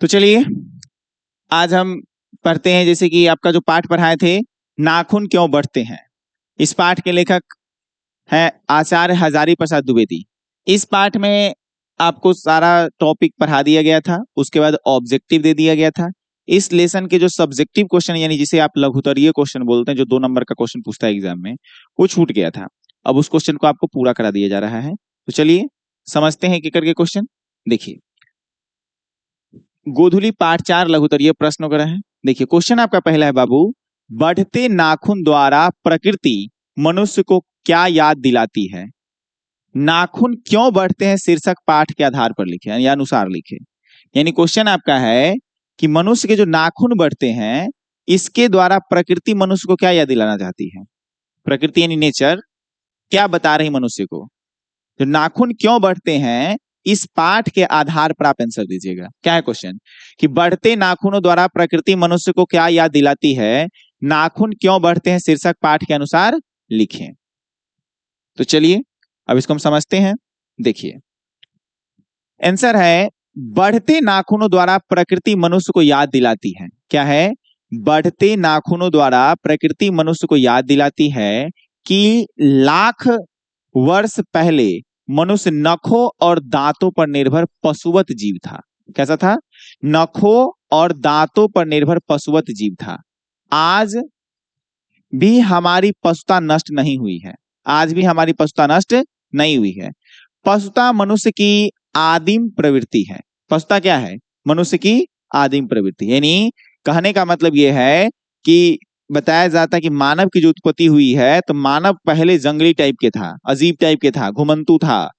तो चलिए आज हम पढ़ते हैं, जैसे कि आपका जो पाठ पढ़ाए थे, नाखून क्यों बढ़ते हैं। इस पाठ के लेखक है आचार्य हजारी प्रसाद द्विवेदी। इस पाठ में आपको सारा टॉपिक पढ़ा दिया गया था, उसके बाद ऑब्जेक्टिव दे दिया गया था। इस लेसन के जो सब्जेक्टिव क्वेश्चन यानी जिसे आप लघुत्तरीय क्वेश्चन बोलते हैं, जो 2 नंबर का क्वेश्चन पूछता है एग्जाम में, वो छूट गया था। अब उस क्वेश्चन को आपको पूरा करा दिया जा रहा है। तो चलिए समझते हैं कि करके क्वेश्चन देखिए। गोधुली पाठ 4 लघुत्तरीय प्रश्न वगैरह है। देखिए क्वेश्चन आपका पहला है बाबू, बढ़ते नाखून द्वारा प्रकृति मनुष्य को क्या याद दिलाती है। नाखून क्यों बढ़ते हैं शीर्षक पाठ के आधार पर लिखे या अनुसार लिखे। यानी क्वेश्चन आपका है कि मनुष्य के जो नाखून बढ़ते हैं, इसके द्वारा प्रकृति मनुष्य को क्या याद दिलाना चाहती है। प्रकृति यानी नेचर क्या बता रही मनुष्य को। जो नाखून क्यों बढ़ते हैं, इस पाठ के आधार पर आप आंसर दीजिएगा। क्या है क्वेश्चन कि बढ़ते नाखूनों द्वारा प्रकृति मनुष्य को क्या याद दिलाती है, नाखून क्यों बढ़ते हैं शीर्षक पाठ के अनुसार लिखें। तो चलिए अब इसको हम समझते हैं। देखिए आंसर है, बढ़ते नाखूनों द्वारा प्रकृति मनुष्य को याद दिलाती है। क्या है, बढ़ते नाखूनों द्वारा प्रकृति मनुष्य को याद दिलाती है कि लाख वर्ष पहले मनुष्य नखों और दांतों पर निर्भर पशुवत जीव था। कैसा था, नखों और दांतों पर निर्भर पशुवत जीव था। आज भी हमारी पशुता नष्ट नहीं हुई है। आज भी हमारी पशुता नष्ट नहीं हुई है। पशुता मनुष्य की आदिम प्रवृत्ति है। पशुता क्या है, मनुष्य की आदिम प्रवृत्ति। यानी कहने का मतलब यह है कि बताया जाता है कि मानव की जो उत्पत्ति हुई है, तो मानव पहले जंगली टाइप के था, अजीब टाइप के था, घुमंतु था।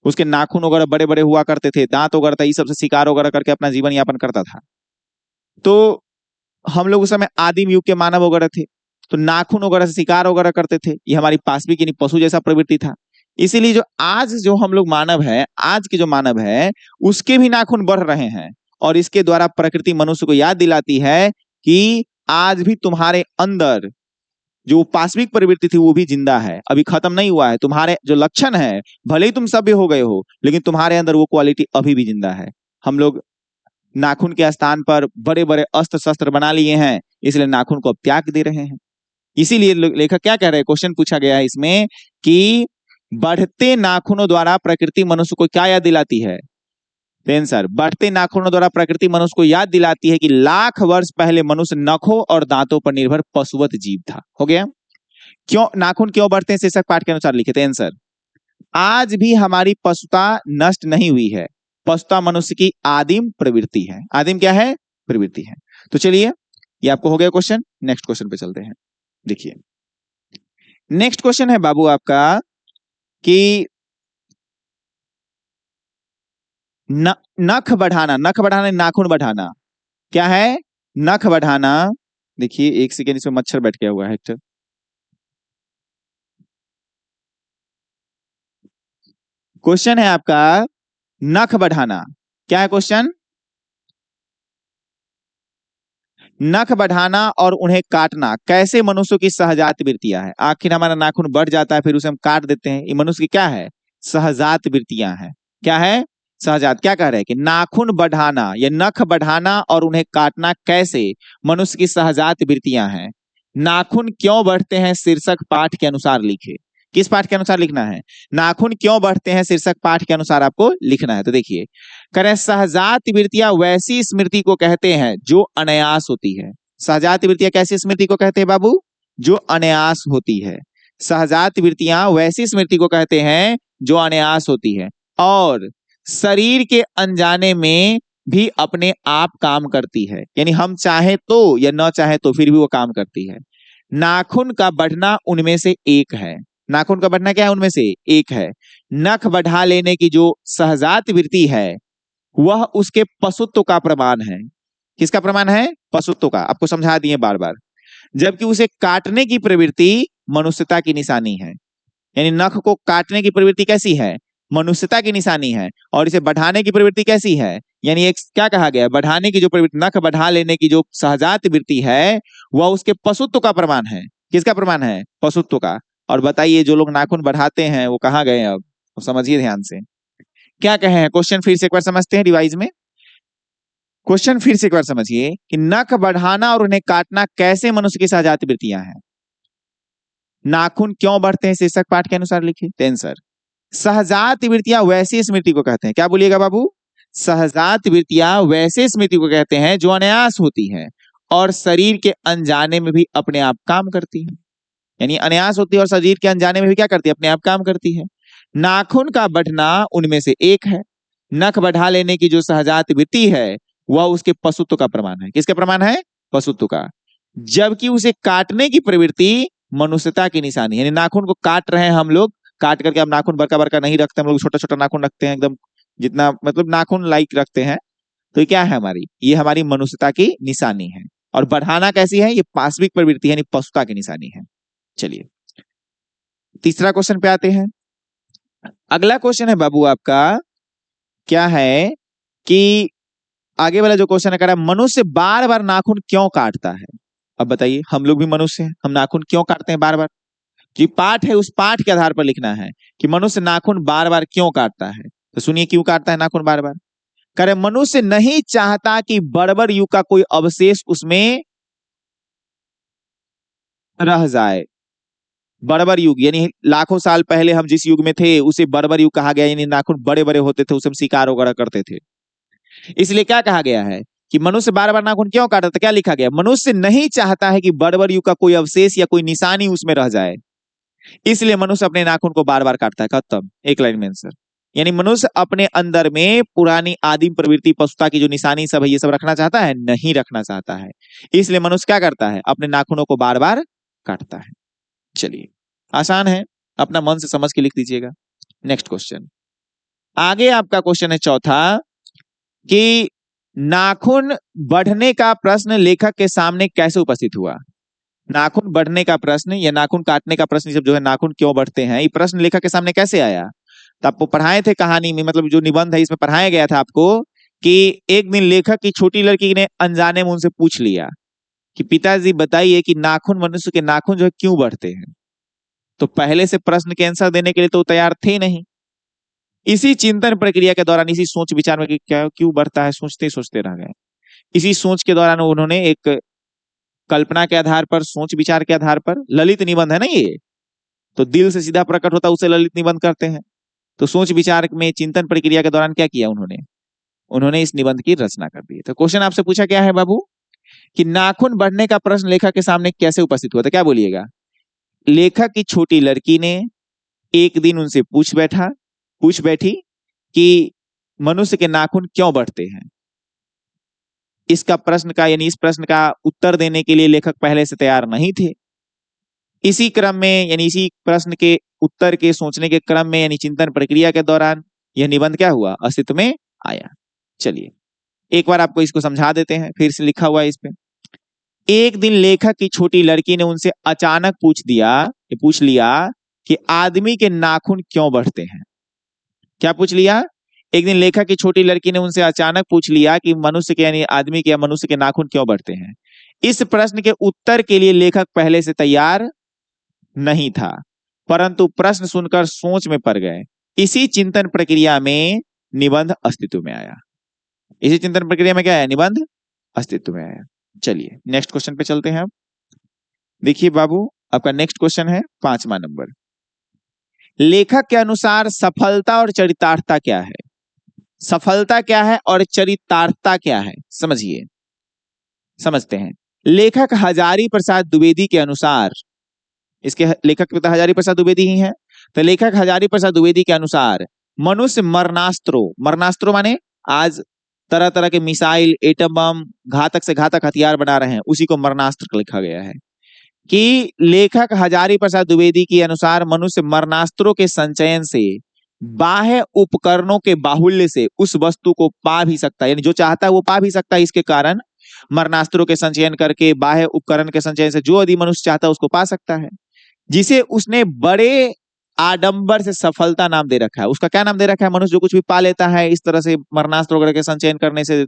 उसके नाखून वगैरह बड़े बड़े हुआ करते थे, दांत वगैरह था, ये सबसे शिकार वगैरह करके अपना जीवन यापन करता था। तो हम लोग उस समय आदिम युग के मानव वगैरह थे, तो नाखून वगैरह से शिकार वगैरह करते थे। ये हमारी पाशविक यानी पशु जैसा प्रवृत्ति था। इसीलिए जो आज जो हम लोग मानव है, आज के जो मानव है, उसके भी नाखून बढ़ रहे हैं। और इसके द्वारा प्रकृति मनुष्य को याद दिलाती है कि आज भी तुम्हारे अंदर जो पाशविक प्रवृत्ति थी वो भी जिंदा है, अभी खत्म नहीं हुआ है। तुम्हारे जो लक्षण है, भले ही तुम सभ्य हो गए हो, लेकिन तुम्हारे अंदर वो क्वालिटी अभी भी जिंदा है। हम लोग नाखून के स्थान पर बड़े बड़े अस्त्र शस्त्र बना लिए हैं, इसलिए नाखून को अब त्याग दे रहे हैं। इसीलिए लेखक क्या कह रहे हैं, क्वेश्चन पूछा गया है इसमें कि बढ़ते नाखूनों द्वारा प्रकृति मनुष्य को क्या याद दिलाती है। आंसर, बढ़ते नाखूनों द्वारा प्रकृति मनुष्य को याद दिलाती है कि लाख वर्ष पहले मनुष्य नखों और दांतों पर निर्भर पशुवत जीव था। हो गया। क्यों नाखून क्यों बढ़ते हैं शीर्षक पाठ के अनुसार लिखे थे। आंसर, आज भी हमारी पशुता नष्ट नहीं हुई है। पशुता मनुष्य की आदिम प्रवृत्ति है। आदिम क्या है, प्रवृत्ति है। तो चलिए ये आपको हो गया क्वेश्चन। नेक्स्ट क्वेश्चन पे चलते हैं। देखिए नेक्स्ट क्वेश्चन है बाबू आपका कि नख बढ़ाना। नख बढ़ाना नाखून बढ़ाना। क्या है, नख बढ़ाना। देखिए एक सेकेंड, इसमें मच्छर बैठ गया हुआ है। क्वेश्चन है आपका नख बढ़ाना। क्या है क्वेश्चन, नख बढ़ाना और उन्हें काटना कैसे मनुष्य की सहजात वृत्तियां है। आखिर हमारा नाखून बढ़ जाता है, फिर उसे हम काट देते हैं, ये मनुष्य की क्या है, सहजात वृत्तियां हैं। क्या है, सहजात। क्या कह रहे हैं कि नाखून बढ़ाना या नख बढ़ाना और उन्हें काटना कैसे मनुष्य की सहजात वृत्तियां हैं। नाखून क्यों बढ़ते हैं शीर्षक पाठ के अनुसार लिखे। किस पाठ के अनुसार लिखना है, नाखून क्यों बढ़ते हैं शीर्षक पाठ के अनुसार आपको लिखना है। तो देखिए करें, सहजात वृत्तियां वैसी स्मृति को कहते हैं जो अनायास होती है। सहजात वृत्तियां कैसी स्मृति को कहते हैं बाबू, जो अनायास होती है। सहजात वृत्तियां वैसी स्मृति को कहते हैं जो अनायास होती है और शरीर के अनजाने में भी अपने आप काम करती है। यानी हम चाहे तो या न चाहे तो फिर भी वो काम करती है। नाखून का बढ़ना उनमें से एक है। नाखून का बढ़ना क्या है, उनमें से एक है। नख बढ़ा लेने की जो सहजात वृत्ति है, वह उसके पशुत्व का प्रमाण है। किसका प्रमाण है, पशुत्व का। आपको समझा दिए बार बार। जबकि उसे काटने की प्रवृत्ति मनुष्यता की निशानी है। यानी नख को काटने की प्रवृत्ति कैसी है, मनुष्यता की निशानी है। और इसे बढ़ाने की प्रवृत्ति कैसी है, यानी एक क्या कहा गया, बढ़ाने की जो प्रवृत्ति, नख बढ़ा लेने की जो सहजात वृत्ति है, वह उसके पशुत्व का प्रमाण है। किसका प्रमाण है, पशुत्व का। और बताइए जो लोग नाखून बढ़ाते हैं वो कहाँ गए अब, तो समझिए ध्यान से क्या कहे हैं। क्वेश्चन फिर से एक बार समझते हैं रिवाइज में। क्वेश्चन फिर से एक बार समझिए कि नख बढ़ाना और उन्हें काटना कैसे मनुष्य की सहजात वृत्तियां हैं। नाखून क्यों बढ़ते हैं शीर्षक पाठ के अनुसार लिखिए। आंसर, सहजात वृत्तियां वैसी स्मृति को कहते हैं। क्या बोलिएगा बाबू? सहजात वृत्तियां वैसे स्मृति को कहते हैं जो अनायास होती है और शरीर के अनजाने में भी अपने आप काम करती है। यानी अनायास होती है और शरीर के अनजाने में भी क्या करती है? अपने आप काम करती है। नाखून का बढ़ना उनमें से एक है। नख बढ़ा लेने की जो सहजात वृत्ति है वह उसके पशुत्व का प्रमाण है। किसका प्रमाण है? पशुत्व का। जबकि उसे काटने की प्रवृत्ति मनुष्यता की निशानी है। यानी नाखून को काट रहे हैं हम लोग, काट करके हम नाखून बड़का बड़का नहीं रखते, हम लोग छोटा छोटा नाखून रखते हैं, एकदम जितना मतलब नाखून लाइक रखते हैं। तो ये क्या है? हमारी ये हमारी मनुष्यता की निशानी है। और बढ़ाना कैसी है? ये पाशविक प्रवृत्ति है, यानी पशुता की निशानी है। चलिए तीसरा क्वेश्चन पे आते हैं। अगला क्वेश्चन है बाबू आपका, क्या है कि आगे वाला जो क्वेश्चन है कह रहा है मनुष्य बार बार नाखून क्यों काटता है। अब बताइए, हम लोग भी मनुष्य हैं, हम नाखून क्यों काटते हैं बार बार? जो पाठ है उस पाठ के आधार पर लिखना है कि मनुष्य नाखून बार बार क्यों काटता है। तो सुनिए क्यों काटता है नाखून बार बार। कह रहे मनुष्य नहीं चाहता कि बर्बर युग का कोई अवशेष उसमें रह जाए। बर्बर युग यानी लाखों साल पहले हम जिस युग में थे उसे बर्बर युग कहा गया, यानी नाखून बड़े बड़े होते थे, उसे हम शिकार वगैरह करते थे। इसलिए क्या कहा गया है कि मनुष्य बार बार नाखून क्यों काटता है? क्या लिखा गया? मनुष्य नहीं चाहता है कि बर्बर युग का कोई अवशेष या कोई निशानी उसमें रह जाए, इसलिए मनुष्य अपने नाखून को बार बार काटता है। खत्म, एक लाइन में आंसर। यानी मनुष्य अपने अंदर में पुरानी आदिम प्रवृत्ति पशुता की जो निशानी सब है ये सब रखना चाहता है? नहीं रखना चाहता है। इसलिए मनुष्य क्या करता है? अपने नाखूनों को बार बार काटता है। चलिए आसान है, अपना मन से समझ के लिख दीजिएगा। नेक्स्ट क्वेश्चन, आगे आपका क्वेश्चन है चौथा कि नाखून बढ़ने का प्रश्न लेखक के सामने कैसे उपस्थित हुआ। नाखून बढ़ने का प्रश्न या नाखून काटने का प्रश्न, सब जो है नाखून क्यों बढ़ते हैं, ये प्रश्न लेखक के सामने कैसे आया? तो आपको पढ़ाए थे कहानी में, मतलब जो निबंध है इसमें पढ़ाया गया था आपको कि एक दिन लेखक की छोटी लड़की ने अनजाने में उनसे पूछ लिया कि पिताजी बताइए कि नाखून, मनुष्य के नाखून जो है क्यों बढ़ते हैं। तो पहले से प्रश्न के आंसर देने के लिए तो तैयार थे नहीं। इसी चिंतन प्रक्रिया के दौरान, इसी सोच विचार में कि क्या क्यों बढ़ता है, सोचते सोचते रह गए। इसी सोच के दौरान उन्होंने एक कल्पना के आधार पर, सोच विचार के आधार पर, ललित निबंध है ना ये, तो दिल से सीधा प्रकट होता है उसे ललित निबंध करते हैं। तो सोच विचार में चिंतन प्रक्रिया के दौरान क्या किया उन्होंने इस निबंध की रचना कर दी। तो क्वेश्चन आपसे पूछा क्या है बाबू कि नाखून बढ़ने का प्रश्न लेखक के सामने कैसे उपस्थित हुआ था। क्या बोलिएगा? लेखक की छोटी लड़की ने एक दिन उनसे पूछ बैठी कि मनुष्य के नाखून क्यों बढ़ते हैं। इसका प्रश्न का, यानी इस प्रश्न का उत्तर देने के लिए लेखक पहले से तैयार नहीं थे। इसी क्रम में, यानी इसी प्रश्न के उत्तर के सोचने के क्रम में, यानी चिंतन प्रक्रिया के दौरान यह निबंध क्या हुआ? अस्तित्व में आया। चलिए एक बार आपको इसको समझा देते हैं, फिर से लिखा हुआ है इस पे। एक दिन लेखक की छोटी लड़की ने उनसे अचानक पूछ लिया कि आदमी के नाखून क्यों बढ़ते हैं। क्या पूछ लिया? एक दिन लेखक की छोटी लड़की ने उनसे अचानक पूछ लिया कि मनुष्य के, यानी आदमी के या मनुष्य के नाखून क्यों बढ़ते हैं। इस प्रश्न के उत्तर के लिए लेखक पहले से तैयार नहीं था, परंतु प्रश्न सुनकर सोच में पड़ गए। इसी चिंतन प्रक्रिया में निबंध अस्तित्व में आया। इसी चिंतन प्रक्रिया में क्या आया? निबंध अस्तित्व में आया। चलिए नेक्स्ट क्वेश्चन पे चलते हैं। अब देखिए बाबू, आपका नेक्स्ट क्वेश्चन है 5वां नंबर। लेखक के अनुसार सफलता और चरितार्थता क्या है? सफलता क्या है और चरितार्थता क्या है, समझते हैं। लेखक हजारी प्रसाद द्विवेदी के अनुसार, इसके लेखक पिता हजारी प्रसाद द्विवेदी ही हैं, तो लेखक हजारी प्रसाद द्विवेदी के अनुसार मनुष्य मरणास्त्रों माने आज तरह तरह के मिसाइल, एटम बम, घातक से घातक हथियार बना रहे हैं, उसी को मरणास्त्र लिखा गया है। कि लेखक हजारी प्रसाद द्विवेदी के अनुसार मनुष्य मरणास्त्रों के संचयन से, बाह्य उपकरणों के बाहुल्य से उस वस्तु को पा भी सकता है, यानी जो चाहता है वो पा भी सकता है। इसके कारण मरणास्त्रों के संचयन करके, बाह्य उपकरण के संचयन से जो यदि मनुष्य चाहता है उसको पा सकता है, जिसे उसने बड़े आडंबर से सफलता नाम दे रखा है। उसका क्या नाम दे रखा है? मनुष्य जो कुछ भी पा लेता है इस तरह से मरणास्त्र वगैरह के संचयन करने से,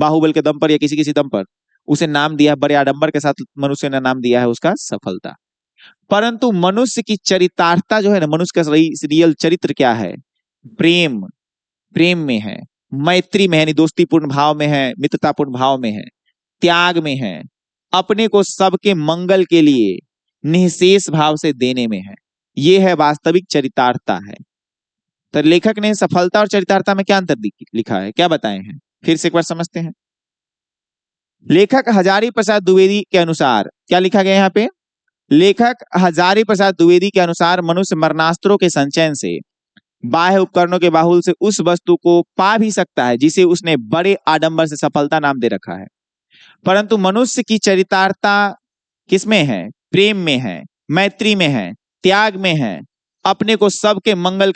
बाहुबल के दम पर या किसी किसी दम पर, उसे नाम दिया, बड़े आडंबर के साथ मनुष्य ने नाम दिया है उसका सफलता। परंतु मनुष्य की चरितार्थता जो है ना, मनुष्य का रियल चरित्र क्या है? प्रेम में है। मैत्री में है, यानी दोस्तीपूर्ण भाव में है, मित्रतापूर्ण भाव में है, त्याग में है, अपने को सबके मंगल के लिए निःशेष भाव से देने में है। ये है वास्तविक चरितार्थता है। तो लेखक ने सफलता और चरितार्थता में क्या अंतर लिखा है, क्या बताए हैं, फिर से एक बार समझते हैं। लेखक हजारी प्रसाद द्विवेदी के अनुसार क्या लिखा गया यहाँ पे? लेखक हजारी प्रसाद द्विवेदी के अनुसार मनुष्य मरणास्त्रों के संचयन से, बाह्य उपकरणों के बाहुल से उस वस्तु को पा भी सकता है जिसे उसने बड़े आडंबर से सफलता नाम दे रखा है, परंतु मनुष्य की चरितार्थता किसमें है? प्रेम में है, मैत्री में है, त्याग में है, अपने को सबके मंगल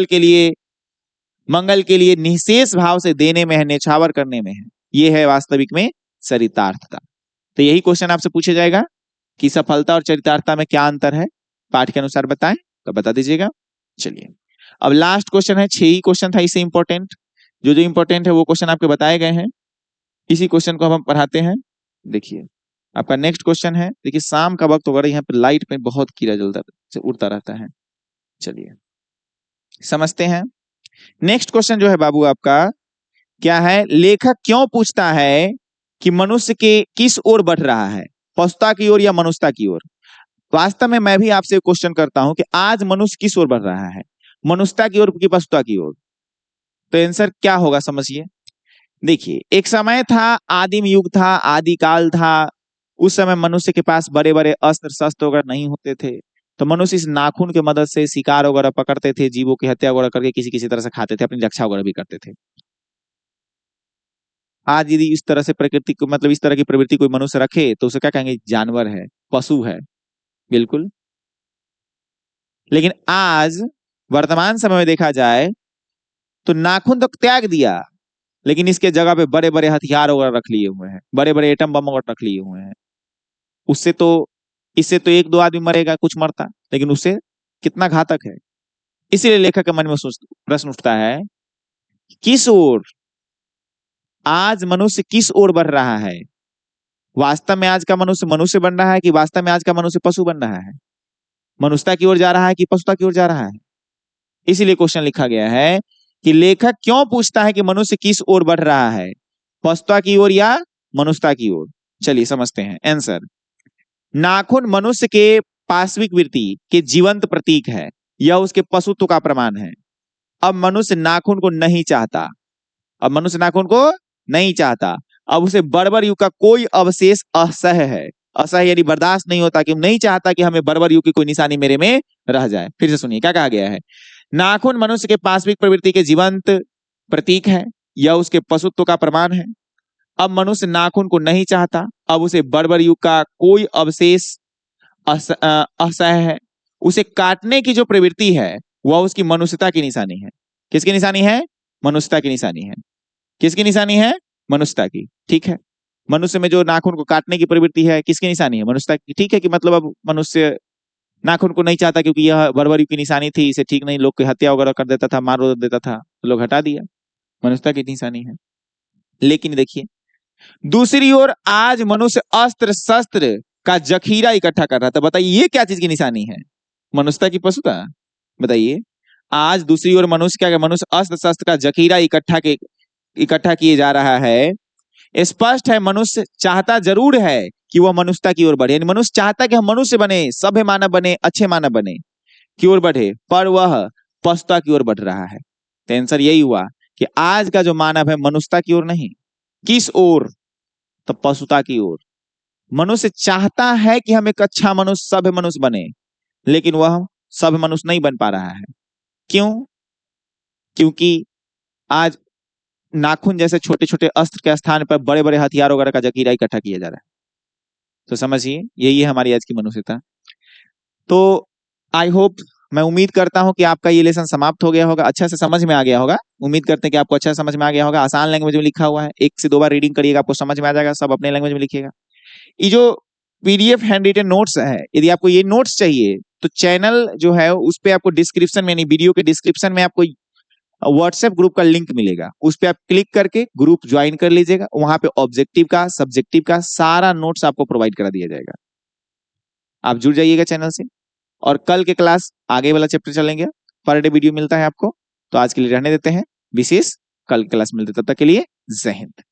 के लिए निःशेष भाव से देने में है, न्यौछावर करने में है। ये है वास्तविक में चरितार्थता। तो यही क्वेश्चन आपसे पूछा जाएगा कि सफलता और चरितार्थता में क्या अंतर है, पाठ के अनुसार बताएं, तो बता दीजिएगा। चलिए अब लास्ट क्वेश्चन है, 6 ही क्वेश्चन था, इससे इंपॉर्टेंट जो इंपॉर्टेंट है वो क्वेश्चन आपके बताए गए हैं, इसी क्वेश्चन को हम पढ़ाते हैं। देखिए आपका नेक्स्ट क्वेश्चन है, देखिए शाम का वक्त होगा, यहाँ पे लाइट पे बहुत कीड़ा जलता उड़ता रहता है। चलिए समझते हैं। नेक्स्ट क्वेश्चन जो है बाबू आपका क्या है? लेखक क्यों पूछता है कि मनुष्य के किस ओर बढ़ रहा है, पशुता की ओर या मनुष्यता की ओर? वास्तव में मैं भी आपसे क्वेश्चन करता हूं कि आज मनुष्य किस ओर बढ़ रहा है, मनुष्यता की ओर कि पशुता की ओर? तो आंसर क्या होगा समझिए। देखिए एक समय था, आदिम युग था, आदिकाल था, उस समय मनुष्य के पास बड़े बड़े अस्त्र शस्त्र वगैरह नहीं होते थे, तो मनुष्य इस नाखून की मदद से शिकार वगैरह पकड़ते थे, जीवों की हत्या वगैरह करके किसी किसी तरह से खाते थे, अपनी रक्षा वगैरह भी करते थे। आज यदि इस तरह से प्रकृति को, मतलब इस तरह की प्रवृत्ति कोई मनुष्य रखे तो उसे क्या कहेंगे? जानवर है, पशु है, बिल्कुल। लेकिन आज वर्तमान समय में देखा जाए तो नाखून तो त्याग दिया, लेकिन इसके जगह पे बड़े बड़े हथियार वगैरह रख लिए हुए हैं, बड़े बड़े एटम बम वगैरह रख लिए हुए हैं। उससे तो, इससे तो एक दो आदमी मरेगा, कुछ मरता, लेकिन उससे कितना घातक है। इसीलिए लेखक के मन में प्रश्न उठता है, किस ओर आज मनुष्य किस ओर बढ़ रहा है? वास्तव में आज का मनुष्य मनुष्य बन रहा है कि वास्तव में आज का मनुष्य पशु बन रहा है? मनुष्यता की ओर जा रहा है कि पशुता की ओर जा रहा है? इसीलिए क्वेश्चन लिखा गया है कि लेखक क्यों पूछता है कि मनुष्य किस ओर बढ़ रहा है, पशुता की ओर या मनुष्यता की ओर? चलिए समझते हैं आंसर। नाखून मनुष्य के पाश्विक वृत्ति के जीवंत प्रतीक है, यह उसके पशुत्व का प्रमाण है। अब मनुष्य नाखून को नहीं चाहता, अब मनुष्य नाखून को नहीं चाहता, अब उसे बर्बर युग का कोई अवशेष असह्य है, असह्य यानी बर्दाश्त नहीं होता, कि नहीं चाहता कि हमें बर्बर युग की कोई निशानी मेरे में रह जाए। फिर से सुनिए क्या कहा गया है, नाखून मनुष्य के पाश्विक प्रवृत्ति के जीवंत प्रतीक है, यह उसके पशुत्व का प्रमाण है। अब मनुष्य नाखून को नहीं चाहता, अब उसे बर्बर युग का कोई अवशेष असह्य है, उसे काटने की जो प्रवृत्ति है वह उसकी मनुष्यता की निशानी है। किसकी निशानी है? मनुष्यता की निशानी है। किसकी निशानी है? मनुष्यता की। ठीक है, मनुष्य में जो नाखून को काटने की प्रवृत्ति है किसकी निशानी है? मनुष्यता की। ठीक है, कि मतलब अब मनुष्य नाखून को नहीं चाहता क्योंकि यह बर्बर युग की निशानी थी, इसे ठीक नहीं, लोग की हत्या वगैरह कर देता था, मार देता था, तो लोग हटा दिया, मनुष्यता की निशानी है। लेकिन देखिए दूसरी ओर आज मनुष्य अस्त्र शस्त्र का जखीरा इकट्ठा कर रहा था। बताइए ये क्या चीज की निशानी है? मनुष्यता की पशुता? बताइए। आज दूसरी ओर मनुष्य क्या, मनुष्य अस्त्र शस्त्र का जखीरा इकट्ठा किए जा रहा है। स्पष्ट है मनुष्य चाहता जरूर है कि वह मनुष्यता की ओर बढ़े, यानी मनुष्य चाहता कि हम मनुष्य बने, सभ्य मानव बने, अच्छे मानव बने, की ओर बढ़े, पर वह पशुता की ओर बढ़ रहा है। तो आंसर यही हुआ कि आज का जो मानव है मनुष्यता की ओर नहीं, किस ओर? तो पशुता की ओर। मनुष्य चाहता है कि हम एक अच्छा मनुष्य, सभ्य मनुष्य बने, लेकिन वह सभ्य मनुष्य नहीं बन पा रहा है। क्यों? क्योंकि आज नाखून जैसे छोटे छोटे अस्त्र के स्थान पर बड़े बड़े हथियार वगैरह का जखीरा इकट्ठा किया जा रहा है। तो समझिए यही है हमारी आज की मनुष्यता। तो आई होप, मैं उम्मीद करता हूं कि आपका ये लेसन समाप्त हो गया होगा, अच्छा से समझ में आ गया होगा। उम्मीद करते हैं कि आपको अच्छा समझ में आ गया होगा। आसान लैंग्वेज में लिखा हुआ है, 1 से 2 बार रीडिंग करिएगा, आपको समझ में आ जाएगा, सब अपने लैंग्वेज में लिखिएगा। ये जो पीडीएफ हैंड रिटन नोट्स है, यदि आपको ये नोट्स चाहिए तो चैनल जो है उस पे आपको डिस्क्रिप्शन में, यानी वीडियो के डिस्क्रिप्शन में आपको व्हाट्सएप ग्रुप का लिंक मिलेगा, उस पे आप क्लिक करके ग्रुप ज्वाइन कर लीजिएगा। वहां पे ऑब्जेक्टिव का, सब्जेक्टिव का सारा नोट्स आपको प्रोवाइड करा दिया जाएगा। आप जुड़ जाइएगा चैनल से, और कल के क्लास आगे वाला चैप्टर चलेंगे, पर डे वीडियो मिलता है आपको। तो आज के लिए रहने देते हैं, विशेष कल क्लास मिलते, तब तक के लिए जय हिंद।